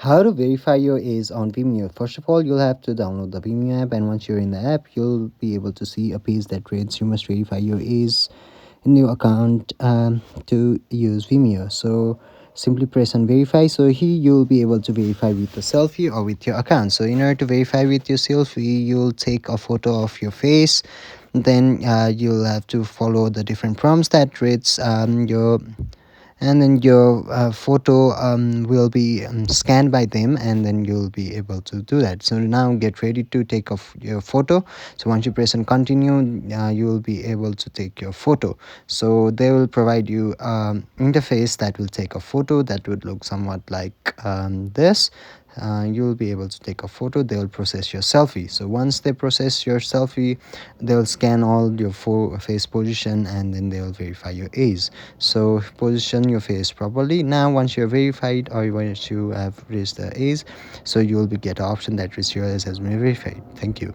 How to verify your age on Vimeo? First of all, you'll have to download the Vimeo app, and once you're in the app, you'll be able to see a page that reads you must verify your age in your account to use Vimeo. So simply press on verify. So here you'll be able to verify with the selfie or with your account. So in order to verify with your selfie, you'll take a photo of your face. Then you'll have to follow the different prompts that reads your, and then your photo will be scanned by them, and then you'll be able to do that. So now get ready to take off your photo. So once you press on continue, you will be able to take your photo. So they will provide you interface that will take a photo that would look somewhat like this. You will be able to take a photo. They will process your selfie. So once they process your selfie, they'll scan all your face position, and then they'll verify your age. So position your face properly. Now once you're verified, or once you have reached the age, so you will be get an option that reads your age has been verified. Thank you.